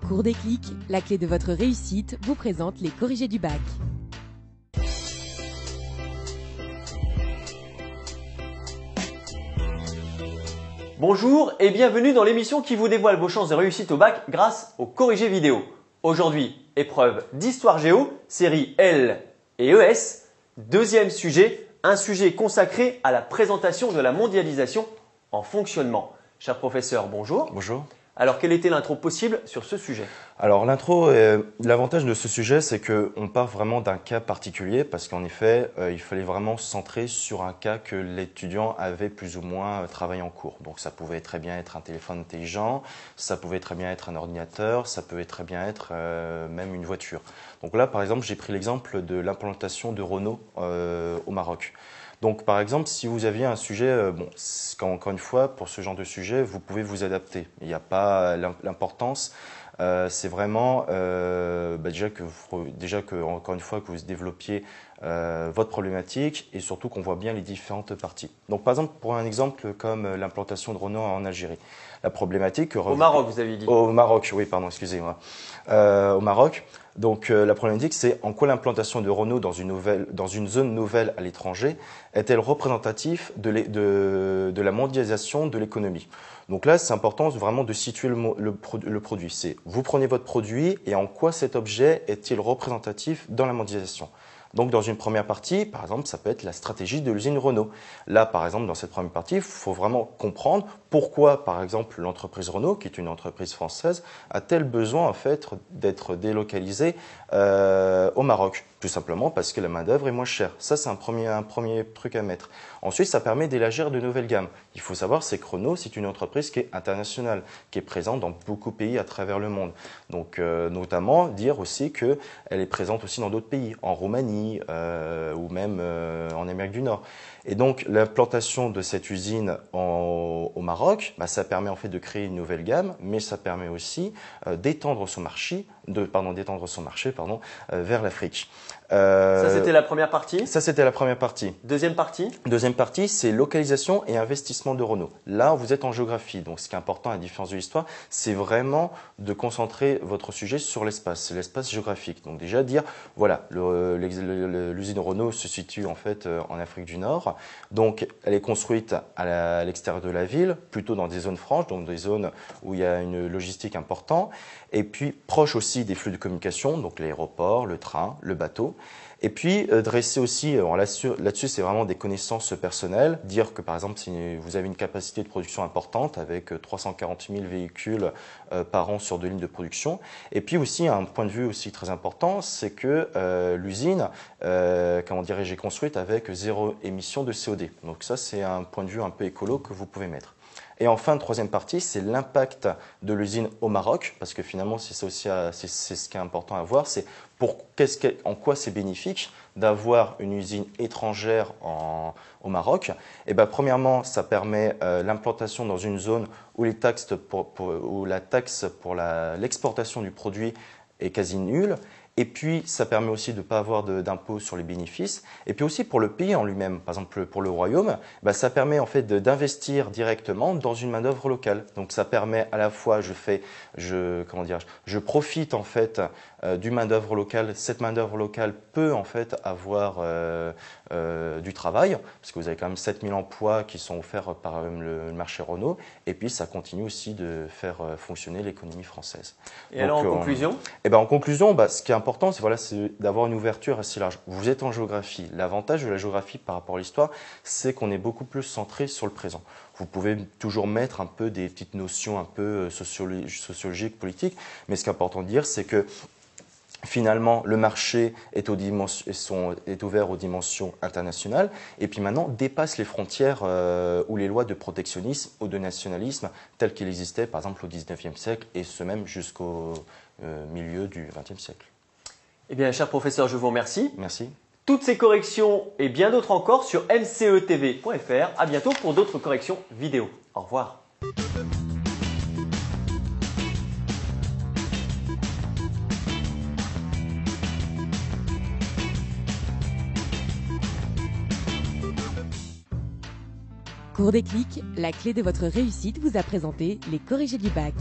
Cours des clics, la clé de votre réussite, vous présente les corrigés du bac. Bonjour et bienvenue dans l'émission qui vous dévoile vos chances de réussite au bac grâce aux corrigés vidéo. Aujourd'hui, épreuve d'histoire géo, série L et ES. Deuxième sujet, un sujet consacré à la présentation de la mondialisation en fonctionnement. Cher professeur, bonjour. Bonjour. Alors, quelle était l'intro possible sur ce sujet? Alors l'intro, l'avantage de ce sujet, c'est qu'on part vraiment d'un cas particulier parce qu'en effet, il fallait vraiment se centrer sur un cas que l'étudiant avait plus ou moins travaillé en cours. Donc ça pouvait très bien être un téléphone intelligent, ça pouvait très bien être un ordinateur, ça pouvait très bien être même une voiture. Donc là, par exemple, j'ai pris l'exemple de l'implantation de Renault au Maroc. Donc, par exemple, si vous aviez un sujet, encore une fois, pour ce genre de sujet, vous pouvez vous adapter. Il n'y a pas l'importance. C'est vraiment déjà que, encore une fois, que vous développiez votre problématique et surtout qu'on voit bien les différentes parties. Donc, par exemple, pour un exemple comme l'implantation de Renault en Algérie, la problématique… Au Maroc, vous avez dit. Au Maroc, oui, pardon, excusez-moi. Au Maroc. Donc la problématique, c'est en quoi l'implantation de Renault dans une zone nouvelle à l'étranger est-elle représentative de la mondialisation de l'économie. Donc là, c'est important vraiment de situer le produit. C'est vous prenez votre produit et en quoi cet objet est-il représentatif dans la mondialisation. Donc dans une première partie, par exemple, ça peut être la stratégie de l'usine Renault. Là, par exemple, dans cette première partie, il faut vraiment comprendre pourquoi, par exemple, l'entreprise Renault, qui est une entreprise française, a-t-elle besoin en fait d'être délocalisée au Maroc. Tout simplement parce que la main-d'œuvre est moins chère. Ça, c'est un premier truc à mettre. Ensuite, ça permet d'élargir de nouvelles gammes. Il faut savoir, c'est que Renault, c'est une entreprise qui est internationale, qui est présente dans beaucoup de pays à travers le monde. Donc, notamment, dire aussi qu'elle est présente aussi dans d'autres pays, en Roumanie ou même en Amérique du Nord. Et donc, l'implantation de cette usine au Maroc, ça permet en fait de créer une nouvelle gamme, mais ça permet aussi d'étendre son marché, vers l'Afrique. Ça, c'était la première partie. Ça, c'était la première partie. Deuxième partie. Deuxième partie, c'est localisation et investissement de Renault. Là, vous êtes en géographie. Donc, ce qui est important à la différence de l'histoire, c'est vraiment de concentrer votre sujet sur l'espace. C'est l'espace géographique. Donc, déjà dire, voilà, l'usine Renault se situe en fait en Afrique du Nord. Donc, elle est construite à l'extérieur de la ville, plutôt dans des zones franches, donc des zones où il y a une logistique importante. Et puis, proche aussi des flux de communication, donc l'aéroport, le train, le bateau. Et puis, dresser aussi, là-dessus, c'est vraiment des connaissances personnelles. Dire que, par exemple, si vous avez une capacité de production importante avec 340 000 véhicules par an sur 2 lignes de production. Et puis aussi, un point de vue aussi très important, c'est que l'usine, est construite avec 0 émission de CO2. Donc ça, c'est un point de vue un peu écolo que vous pouvez mettre. Et enfin, troisième partie, c'est l'impact de l'usine au Maroc, parce que finalement, c'est ce qui est important à voir, c'est en quoi c'est bénéfique d'avoir une usine étrangère au Maroc. Et premièrement, ça permet l'implantation dans une zone où la taxe pour l'exportation du produit est quasi nulle. Et puis, ça permet aussi de ne pas avoir d'impôt sur les bénéfices. Et puis aussi pour le pays en lui-même, par exemple pour le Royaume, ça permet en fait d'investir directement dans une main-d'œuvre locale. Donc ça permet à la fois, je profite en fait du main-d'œuvre locale. Cette main-d'œuvre locale peut en fait avoir du travail, parce que vous avez quand même 7000 emplois qui sont offerts par le marché Renault. Et puis ça continue aussi de faire fonctionner l'économie française. Et alors en conclusion? En conclusion, ce qui est important, c'est d'avoir une ouverture assez large. Vous êtes en géographie. L'avantage de la géographie par rapport à l'histoire, c'est qu'on est beaucoup plus centré sur le présent. Vous pouvez toujours mettre un peu des petites notions un peu sociologiques, politiques, mais ce qui est important de dire, c'est que finalement, le marché est ouvert aux dimensions internationales et puis maintenant dépasse les frontières ou les lois de protectionnisme ou de nationalisme telles qu'il existait par exemple au XIXe siècle et ce même jusqu'au milieu du XXe siècle. Eh bien, cher professeur, je vous remercie. Merci. Toutes ces corrections et bien d'autres encore sur mcetv.fr. À bientôt pour d'autres corrections vidéo. Au revoir. Cours des clics, la clé de votre réussite vous a présenté les corrigés du bac.